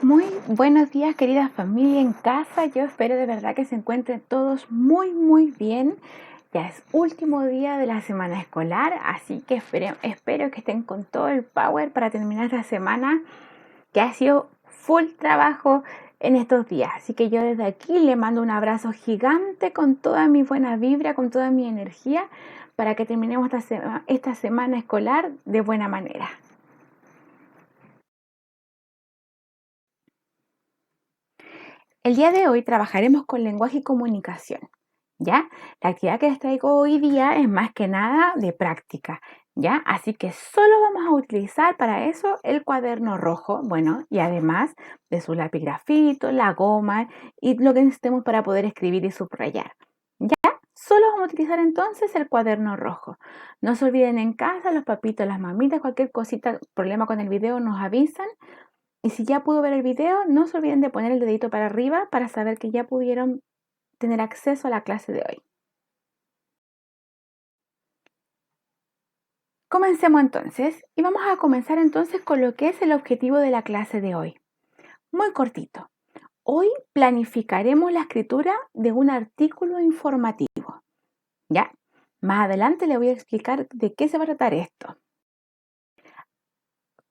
Muy buenos días, querida familia en casa. Yo espero de verdad que se encuentren todos muy bien. Ya es último día de la semana escolar, así que espero que estén con todo el power para terminar esta semana que ha sido full trabajo en estos días. Así que yo desde aquí le mando un abrazo gigante con toda mi buena vibra, con toda mi energía, para que terminemos esta semana escolar de buena manera. El día de hoy trabajaremos con lenguaje y comunicación, ¿ya? La actividad que les traigo hoy día es más que nada de práctica, ¿ya? Así que solo vamos a utilizar para eso el cuaderno rojo, bueno, y además de su lapigrafito, la goma y lo que necesitemos para poder escribir y subrayar, ¿ya? Solo vamos a utilizar entonces el cuaderno rojo. No se olviden en casa, los papitos, las mamitas, cualquier cosita, problema con el video nos avisan. Y si ya pudo ver el video, no se olviden de poner el dedito para arriba para saber que ya pudieron tener acceso a la clase de hoy. Comencemos entonces y vamos a comenzar entonces con lo que es el objetivo de la clase de hoy. Muy cortito. Hoy planificaremos la escritura de un artículo informativo. ¿Ya? Más adelante le voy a explicar de qué se va a tratar esto.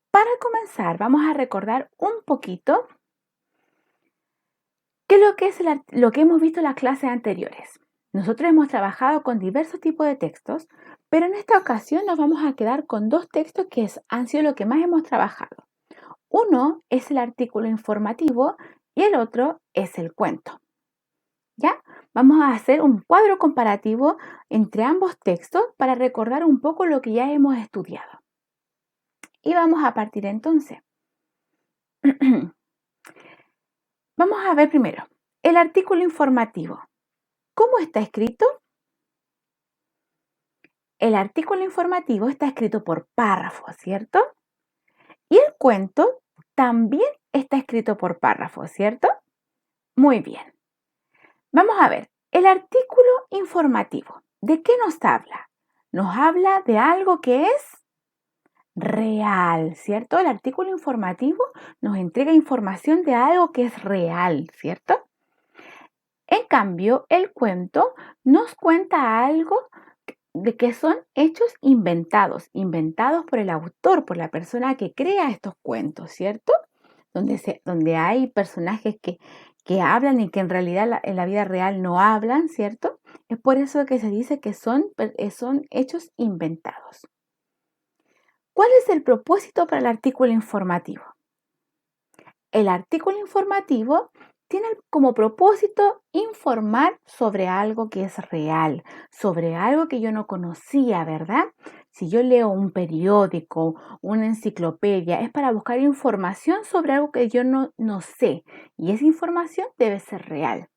Para comenzar, vamos a recordar un poquito qué es lo que hemos visto en las clases anteriores. Nosotros hemos trabajado con diversos tipos de textos, pero en esta ocasión nos vamos a quedar con dos textos que han sido lo que más hemos trabajado. Uno es el artículo informativo y el otro es el cuento. ¿Ya? Vamos a hacer un cuadro comparativo entre ambos textos para recordar un poco lo que ya hemos estudiado. Y vamos a partir entonces. Vamos a ver primero el artículo informativo. ¿Cómo está escrito? El artículo informativo está escrito por párrafos, ¿cierto? Y el cuento también está escrito por párrafos, ¿cierto? Muy bien. Vamos a ver, el artículo informativo, ¿de qué nos habla? Nos habla de algo que es real, ¿cierto? El artículo informativo nos entrega información de algo que es real, ¿cierto? En cambio, el cuento nos cuenta algo de que son hechos inventados por el autor, por la persona que crea estos cuentos, ¿cierto? Donde hay personajes que hablan y que en realidad en la vida real no hablan, ¿cierto? Es por eso que se dice que son hechos inventados. ¿Cuál es el propósito para el artículo informativo? El artículo informativo tiene como propósito informar sobre algo que es real, sobre algo que yo no conocía, ¿verdad? Si yo leo un periódico, una enciclopedia, es para buscar información sobre algo que yo no sé y esa información debe ser real.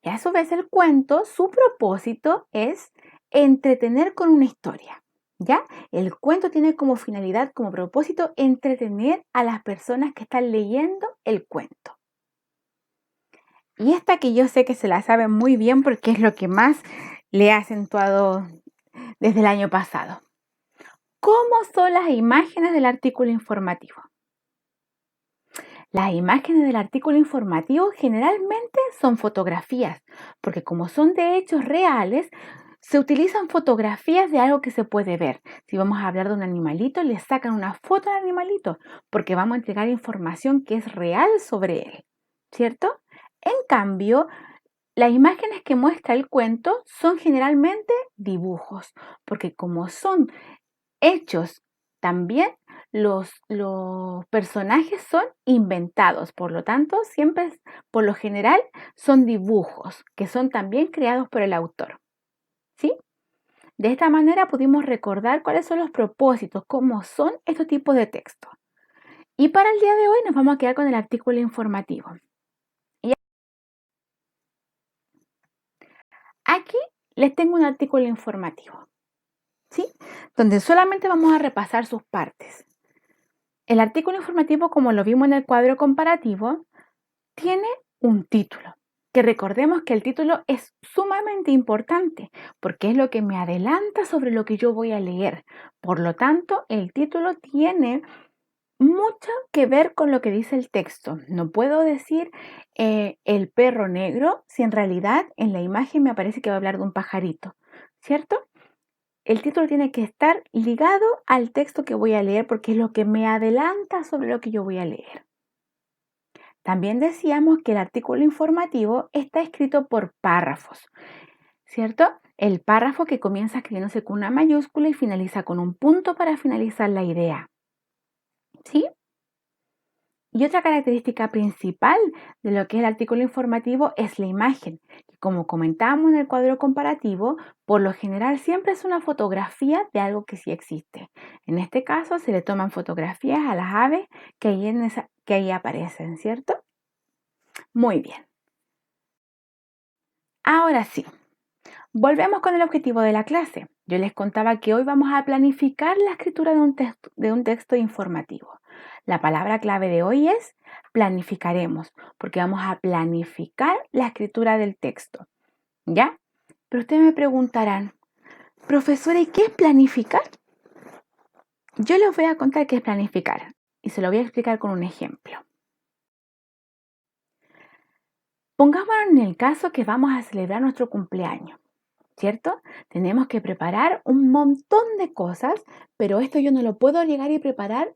Y a su vez el cuento, su propósito es entretener con una historia. ¿Ya? El cuento tiene como finalidad, como propósito, entretener a las personas que están leyendo el cuento. Y esta que yo sé que se la sabe muy bien porque es lo que más le he acentuado desde el año pasado. ¿Cómo son las imágenes del artículo informativo? Las imágenes del artículo informativo generalmente son fotografías, porque como son de hechos reales, se utilizan fotografías de algo que se puede ver. Si vamos a hablar de un animalito, le sacan una foto al animalito, porque vamos a entregar información que es real sobre él, ¿cierto? En cambio, las imágenes que muestra el cuento son generalmente dibujos, porque como son hechos también, los personajes son inventados, por lo tanto, siempre, por lo general, son dibujos que son también creados por el autor, ¿sí? De esta manera pudimos recordar cuáles son los propósitos, cómo son estos tipos de textos. Y para el día de hoy nos vamos a quedar con el artículo informativo. Y aquí les tengo un artículo informativo, ¿sí? Donde solamente vamos a repasar sus partes. El artículo informativo, como lo vimos en el cuadro comparativo, tiene un título. Que recordemos que el título es sumamente importante porque es lo que me adelanta sobre lo que yo voy a leer. Por lo tanto, el título tiene mucho que ver con lo que dice el texto. No puedo decir el perro negro si en realidad en la imagen me aparece que va a hablar de un pajarito, ¿cierto? El título tiene que estar ligado al texto que voy a leer porque es lo que me adelanta sobre lo que yo voy a leer. También decíamos que el artículo informativo está escrito por párrafos, ¿cierto? El párrafo que comienza escribiéndose con una mayúscula y finaliza con un punto para finalizar la idea, ¿sí? Y otra característica principal de lo que es el artículo informativo es la imagen, que como comentábamos en el cuadro comparativo, por lo general siempre es una fotografía de algo que sí existe. En este caso se le toman fotografías a las aves que ahí aparecen, ¿cierto? Muy bien. Ahora sí, volvemos con el objetivo de la clase. Yo les contaba que hoy vamos a planificar la escritura de un texto informativo. La palabra clave de hoy es planificaremos, porque vamos a planificar la escritura del texto. ¿Ya? Pero ustedes me preguntarán, profesora, ¿y qué es planificar? Yo les voy a contar qué es planificar y se lo voy a explicar con un ejemplo. Pongámonos en el caso que vamos a celebrar nuestro cumpleaños. ¿Cierto? Tenemos que preparar un montón de cosas, pero esto yo no lo puedo llegar y preparar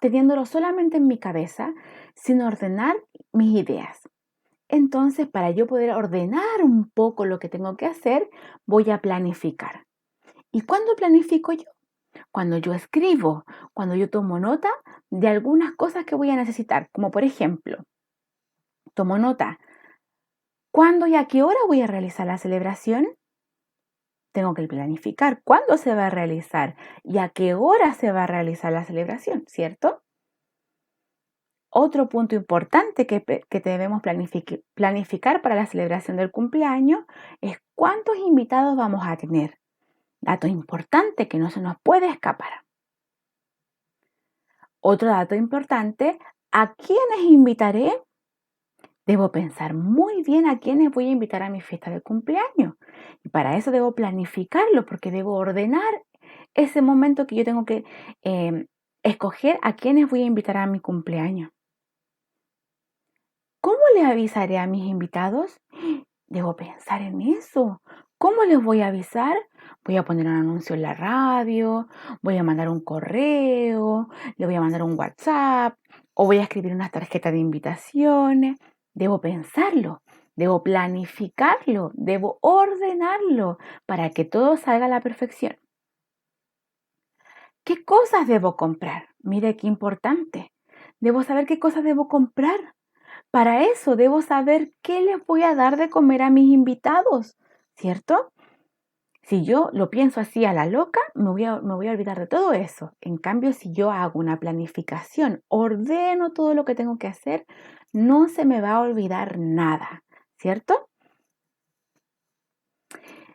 teniéndolo solamente en mi cabeza, sin ordenar mis ideas. Entonces, para yo poder ordenar un poco lo que tengo que hacer, voy a planificar. ¿Y cuándo planifico yo? Cuando yo escribo, cuando yo tomo nota de algunas cosas que voy a necesitar, como por ejemplo, tomo nota, ¿cuándo y a qué hora voy a realizar la celebración? Tengo que planificar cuándo se va a realizar y a qué hora se va a realizar la celebración, ¿cierto? Otro punto importante que debemos planificar para la celebración del cumpleaños es cuántos invitados vamos a tener. Dato importante que no se nos puede escapar. Otro dato importante, ¿a quiénes invitaré? Debo pensar muy bien a quiénes voy a invitar a mi fiesta de cumpleaños. Y para eso debo planificarlo porque debo ordenar ese momento que yo tengo que escoger a quiénes voy a invitar a mi cumpleaños. ¿Cómo les avisaré a mis invitados? Debo pensar en eso. ¿Cómo les voy a avisar? Voy a poner un anuncio en la radio, voy a mandar un correo, le voy a mandar un WhatsApp o voy a escribir una tarjeta de invitaciones. Debo pensarlo, debo planificarlo, debo ordenarlo para que todo salga a la perfección. ¿Qué cosas debo comprar? Mire qué importante. Debo saber qué cosas debo comprar. Para eso debo saber qué les voy a dar de comer a mis invitados, ¿cierto? Si yo lo pienso así a la loca, me voy a olvidar de todo eso. En cambio, si yo hago una planificación, ordeno todo lo que tengo que hacer, no se me va a olvidar nada, ¿cierto?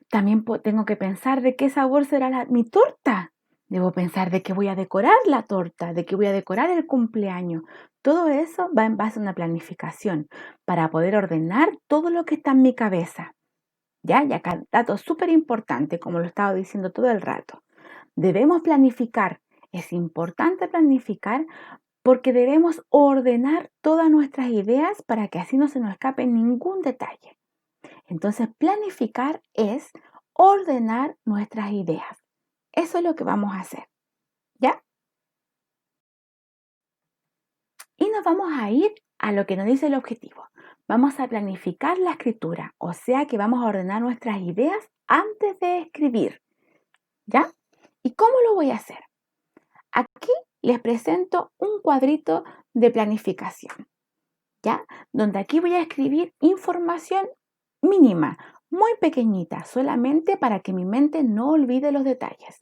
También tengo que pensar de qué sabor será mi torta. Debo pensar de qué voy a decorar la torta, de qué voy a decorar el cumpleaños. Todo eso va en base a una planificación para poder ordenar todo lo que está en mi cabeza. ¿Ya? Y acá, dato súper importante, como lo estaba diciendo todo el rato. Debemos planificar. Es importante planificar porque debemos ordenar todas nuestras ideas para que así no se nos escape ningún detalle. Entonces, planificar es ordenar nuestras ideas. Eso es lo que vamos a hacer, ¿ya? Y nos vamos a ir a lo que nos dice el objetivo. Vamos a planificar la escritura, o sea que vamos a ordenar nuestras ideas antes de escribir, ¿ya? ¿Y cómo lo voy a hacer? Aquí les presento un cuadrito de planificación, ¿ya? Donde aquí voy a escribir información mínima, muy pequeñita, solamente para que mi mente no olvide los detalles.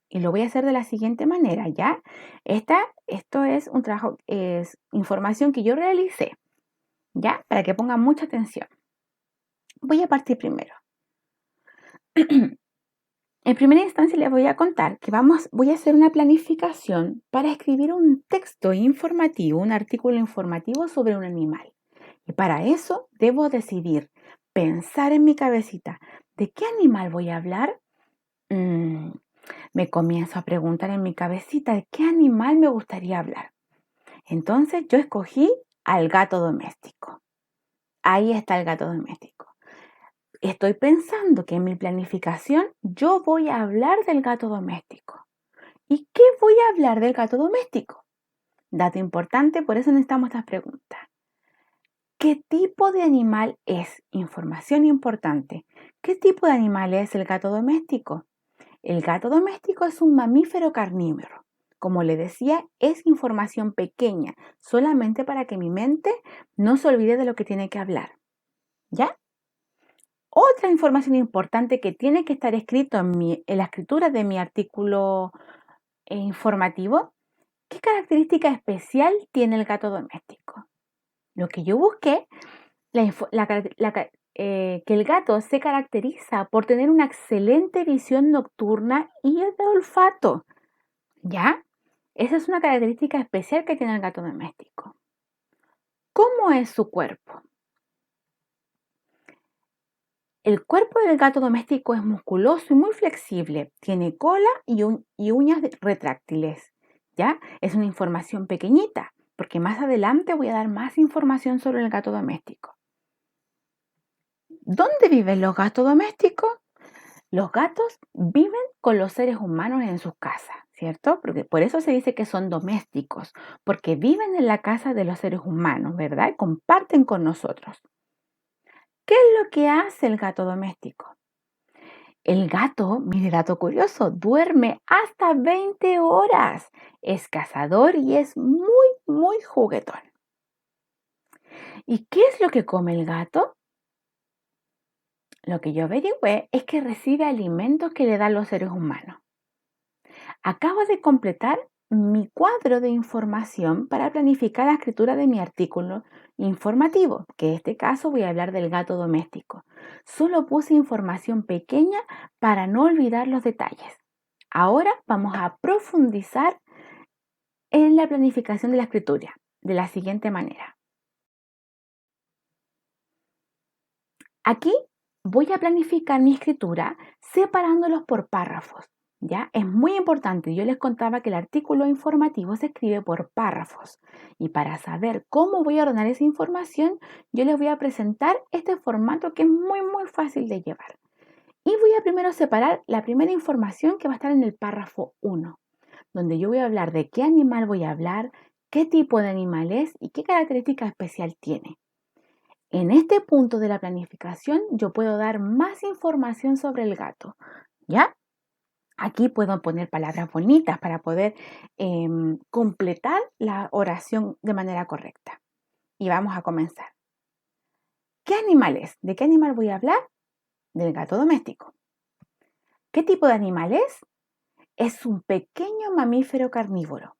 Y lo voy a hacer de la siguiente manera, ¿ya? Esto es un trabajo, es información que yo realicé, ¿ya? Para que pongan mucha atención. Voy a partir primero. En primera instancia les voy a contar que voy a hacer una planificación para escribir un texto informativo, un artículo informativo sobre un animal. Y para eso debo decidir, pensar en mi cabecita, ¿de qué animal voy a hablar? Me comienzo a preguntar en mi cabecita, ¿de qué animal me gustaría hablar? Entonces yo escogí al gato doméstico. Ahí está el gato doméstico. Estoy pensando que en mi planificación yo voy a hablar del gato doméstico. ¿Y qué voy a hablar del gato doméstico? Dato importante, por eso necesitamos estas preguntas. ¿Qué tipo de animal es? Información importante. ¿Qué tipo de animal es el gato doméstico? El gato doméstico es un mamífero carnívoro. Como le decía, es información pequeña, solamente para que mi mente no se olvide de lo que tiene que hablar. ¿Ya? Otra información importante que tiene que estar escrito en la escritura de mi artículo informativo, ¿qué característica especial tiene el gato doméstico? Lo que yo busqué, que el gato se caracteriza por tener una excelente visión nocturna y de olfato. ¿Ya? Esa es una característica especial que tiene el gato doméstico. ¿Cómo es su cuerpo? El cuerpo del gato doméstico es musculoso y muy flexible. Tiene cola y uñas retráctiles. ¿Ya? Es una información pequeñita, porque más adelante voy a dar más información sobre el gato doméstico. ¿Dónde viven los gatos domésticos? Los gatos viven con los seres humanos en sus casas, ¿cierto? Porque por eso se dice que son domésticos, porque viven en la casa de los seres humanos, ¿verdad? Y comparten con nosotros. ¿Qué es lo que hace el gato doméstico? El gato, mire dato curioso, duerme hasta 20 horas. Es cazador y es muy, muy juguetón. ¿Y qué es lo que come el gato? Lo que yo averigüé es que recibe alimentos que le dan los seres humanos. Acabo de completar mi cuadro de información para planificar la escritura de mi artículo informativo, que en este caso voy a hablar del gato doméstico. Solo puse información pequeña para no olvidar los detalles. Ahora vamos a profundizar en la planificación de la escritura de la siguiente manera. Aquí voy a planificar mi escritura separándolos por párrafos. ¿Ya? Es muy importante. Yo les contaba que el artículo informativo se escribe por párrafos. Y para saber cómo voy a ordenar esa información, yo les voy a presentar este formato que es muy, muy fácil de llevar. Y voy a primero separar la primera información que va a estar en el párrafo 1, donde yo voy a hablar de qué animal voy a hablar, qué tipo de animal es y qué característica especial tiene. En este punto de la planificación yo puedo dar más información sobre el gato, ¿ya? Aquí puedo poner palabras bonitas para poder completar la oración de manera correcta. Y vamos a comenzar. ¿Qué animal es? ¿De qué animal voy a hablar? Del gato doméstico. ¿Qué tipo de animal es? Es un pequeño mamífero carnívoro.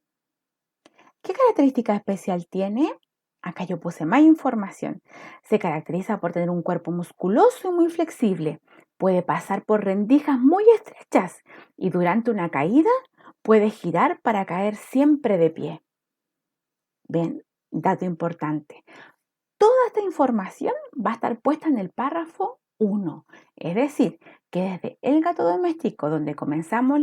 ¿Qué característica especial tiene? Acá yo puse más información. Se caracteriza por tener un cuerpo musculoso y muy flexible. Puede pasar por rendijas muy estrechas y durante una caída puede girar para caer siempre de pie. Ven, dato importante. Toda esta información va a estar puesta en el párrafo 1. Es decir, que desde el gato doméstico, donde comenzamos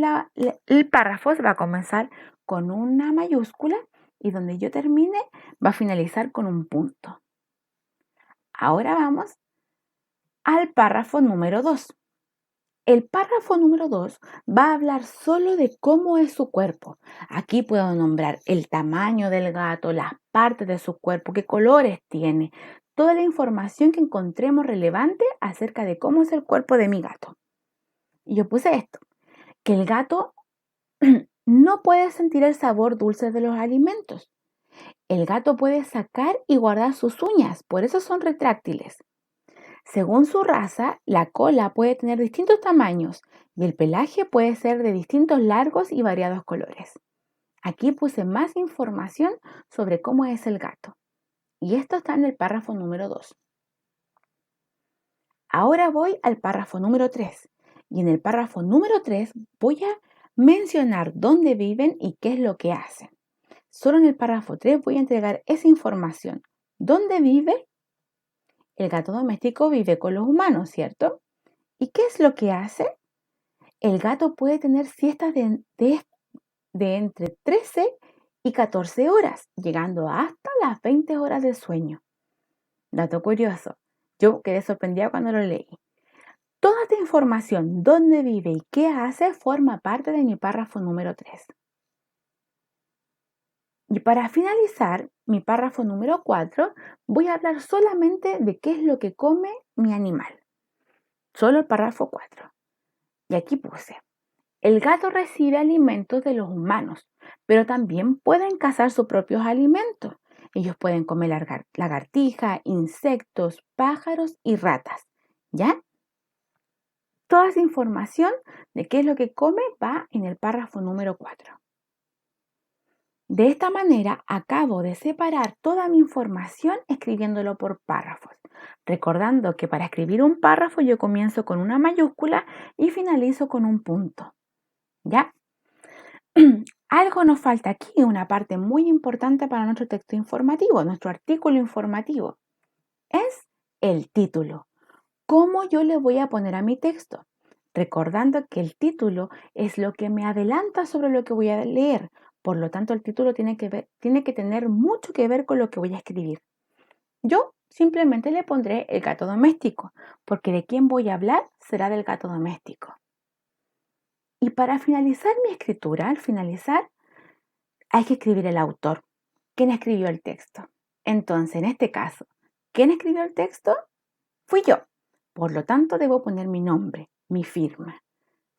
el párrafo, se va a comenzar con una mayúscula y donde yo termine va a finalizar con un punto. Ahora vamos al párrafo número 2. El párrafo número 2 va a hablar solo de cómo es su cuerpo. Aquí puedo nombrar el tamaño del gato, las partes de su cuerpo, qué colores tiene, toda la información que encontremos relevante acerca de cómo es el cuerpo de mi gato. Y yo puse esto, que el gato no puede sentir el sabor dulce de los alimentos. El gato puede sacar y guardar sus uñas, por eso son retráctiles. Según su raza, la cola puede tener distintos tamaños y el pelaje puede ser de distintos largos y variados colores. Aquí puse más información sobre cómo es el gato. Y esto está en el párrafo número 2. Ahora voy al párrafo número 3. Y en el párrafo número 3 voy a mencionar dónde viven y qué es lo que hacen. Solo en el párrafo 3 voy a entregar esa información. ¿Dónde vive? El gato doméstico vive con los humanos, ¿cierto? ¿Y qué es lo que hace? El gato puede tener siestas de entre 13 y 14 horas, llegando hasta las 20 horas de sueño. Dato curioso, yo quedé sorprendida cuando lo leí. Toda esta información, dónde vive y qué hace, forma parte de mi párrafo número 3. Y para finalizar mi párrafo número 4, voy a hablar solamente de qué es lo que come mi animal. Solo el párrafo 4. Y aquí puse, el gato recibe alimentos de los humanos, pero también pueden cazar sus propios alimentos. Ellos pueden comer lagartijas, insectos, pájaros y ratas. ¿Ya? Toda esa información de qué es lo que come va en el párrafo número 4. De esta manera acabo de separar toda mi información escribiéndolo por párrafos, recordando que para escribir un párrafo yo comienzo con una mayúscula y finalizo con un punto. ¿Ya? Algo nos falta aquí, una parte muy importante para nuestro texto informativo, nuestro artículo informativo. Es el título. ¿Cómo yo le voy a poner a mi texto? Recordando que el título es lo que me adelanta sobre lo que voy a leer. Por lo tanto, el título tiene que tener mucho que ver con lo que voy a escribir. Yo simplemente le pondré el gato doméstico, porque de quién voy a hablar será del gato doméstico. Y para finalizar mi escritura, al finalizar, hay que escribir el autor. ¿Quién escribió el texto? Entonces, en este caso, ¿quién escribió el texto? Fui yo. Por lo tanto, debo poner mi nombre, mi firma,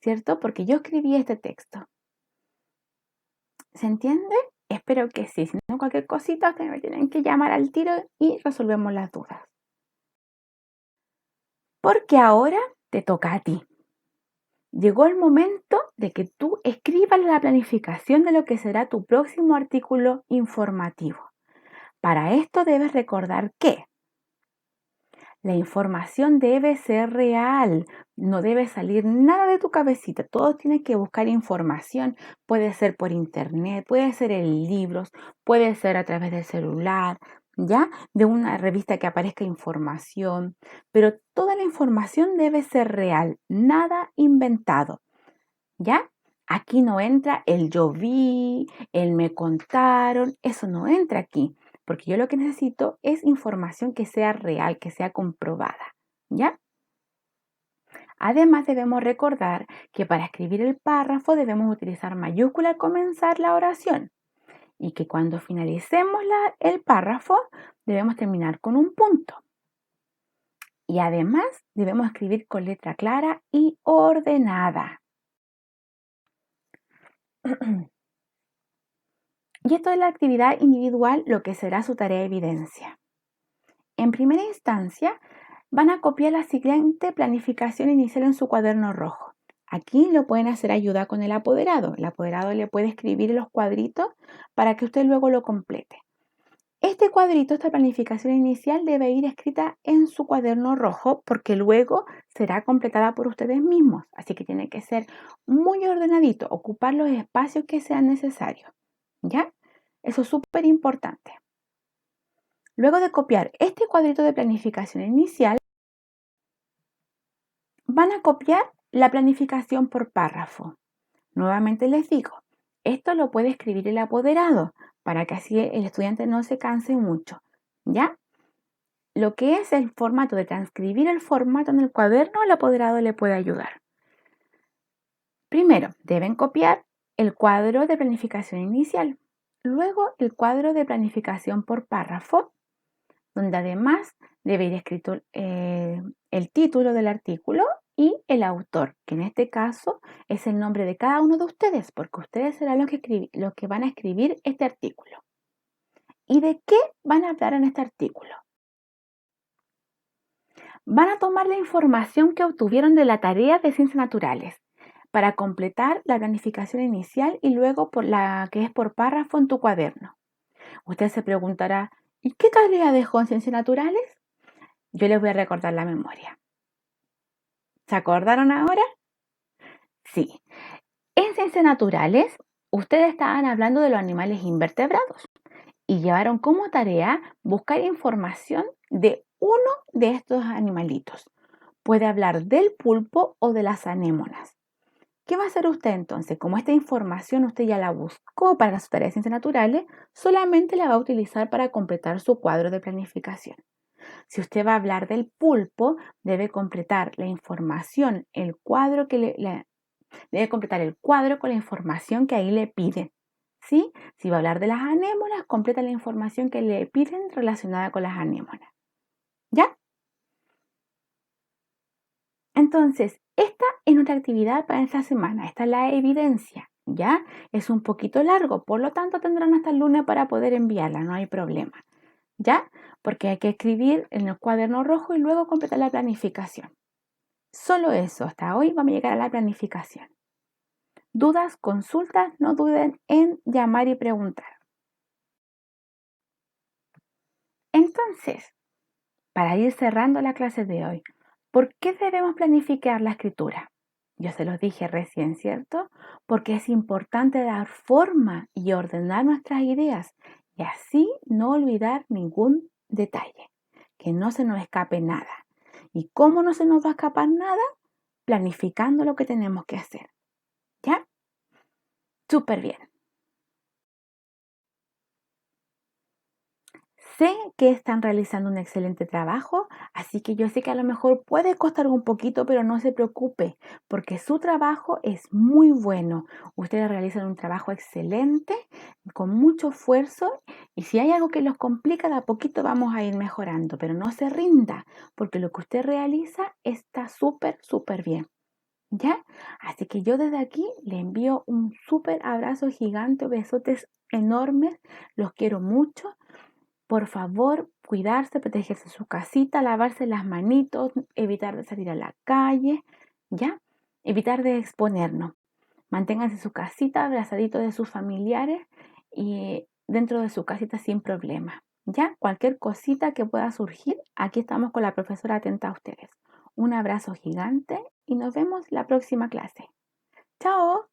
¿cierto? Porque yo escribí este texto. ¿Se entiende? Espero que sí. Si no, cualquier cosita, ustedes me tienen que llamar al tiro y resolvemos las dudas. Porque ahora te toca a ti. Llegó el momento de que tú escribas la planificación de lo que será tu próximo artículo informativo. Para esto debes recordar que la información debe ser real, no debe salir nada de tu cabecita, todos tienes que buscar información, puede ser por internet, puede ser en libros, puede ser a través del celular, ¿ya? De una revista que aparezca información, pero toda la información debe ser real, nada inventado, ¿ya? Aquí no entra el yo vi, el me contaron, eso no entra aquí. Porque yo lo que necesito es información que sea real, que sea comprobada, ¿ya? Además debemos recordar que para escribir el párrafo debemos utilizar mayúscula al comenzar la oración y que cuando finalicemos el párrafo debemos terminar con un punto. Y además debemos escribir con letra clara y ordenada. Y esto es la actividad individual, lo que será su tarea de evidencia. En primera instancia, van a copiar la siguiente planificación inicial en su cuaderno rojo. Aquí lo pueden hacer ayuda con el apoderado. El apoderado le puede escribir los cuadritos para que usted luego lo complete. Este cuadrito, esta planificación inicial debe ir escrita en su cuaderno rojo porque luego será completada por ustedes mismos. Así que tiene que ser muy ordenadito, ocupar los espacios que sean necesarios. ¿Ya? Eso es súper importante. Luego de copiar este cuadrito de planificación inicial, van a copiar la planificación por párrafo. Nuevamente les digo, esto lo puede escribir el apoderado para que así el estudiante no se canse mucho, ¿ya? Lo que es el formato de transcribir el formato en el cuaderno, el apoderado le puede ayudar. Primero, deben copiar el cuadro de planificación inicial, luego el cuadro de planificación por párrafo, donde además debe ir escrito el título del artículo y el autor, que en este caso es el nombre de cada uno de ustedes, porque ustedes serán los que van a escribir este artículo. ¿Y de qué van a hablar en este artículo? Van a tomar la información que obtuvieron de la tarea de ciencias naturales para completar la planificación inicial y luego por la que es por párrafo en tu cuaderno. Usted se preguntará, ¿y qué tarea dejó en ciencias naturales? Yo les voy a recordar la memoria. ¿Se acordaron ahora? Sí. En ciencias naturales, ustedes estaban hablando de los animales invertebrados y llevaron como tarea buscar información de uno de estos animalitos. Puede hablar del pulpo o de las anémonas. ¿Qué va a hacer usted entonces? Como esta información usted ya la buscó para su tarea de ciencias naturales, solamente la va a utilizar para completar su cuadro de planificación. Si usted va a hablar del pulpo, debe completar la información, el cuadro debe completar el cuadro con la información que ahí le piden. ¿Sí? Si va a hablar de las anémonas, completa la información que le piden relacionada con las anémonas. ¿Ya? Entonces, esta es nuestra actividad para esta semana. Esta es la evidencia. ¿Ya? Es un poquito largo, por lo tanto tendrán hasta el lunes para poder enviarla, no hay problema. ¿Ya? Porque hay que escribir en el cuaderno rojo y luego completar la planificación. Solo eso, hasta hoy vamos a llegar a la planificación. ¿Dudas, consultas? No duden en llamar y preguntar. Entonces, para ir cerrando la clase de hoy, ¿por qué debemos planificar la escritura? Yo se los dije recién, ¿cierto? Porque es importante dar forma y ordenar nuestras ideas y así no olvidar ningún detalle, que no se nos escape nada. ¿Y cómo no se nos va a escapar nada? Planificando lo que tenemos que hacer. ¿Ya? Súper bien. Sé que están realizando un excelente trabajo, así que yo sé que a lo mejor puede costar un poquito, pero no se preocupe, porque su trabajo es muy bueno. Ustedes realizan un trabajo excelente, con mucho esfuerzo, y si hay algo que los complica, de a poquito vamos a ir mejorando, pero no se rinda, porque lo que usted realiza está súper, súper bien. ¿Ya? Así que yo desde aquí le envío un súper abrazo gigante, besotes enormes, los quiero mucho. Por favor, cuidarse, protegerse su casita, lavarse las manitos, evitar de salir a la calle, ¿ya? Evitar de exponernos. Manténganse en su casita, abrazadito de sus familiares y dentro de su casita sin problema, ¿ya? Cualquier cosita que pueda surgir, aquí estamos con la profesora atenta a ustedes. Un abrazo gigante y nos vemos la próxima clase. ¡Chao!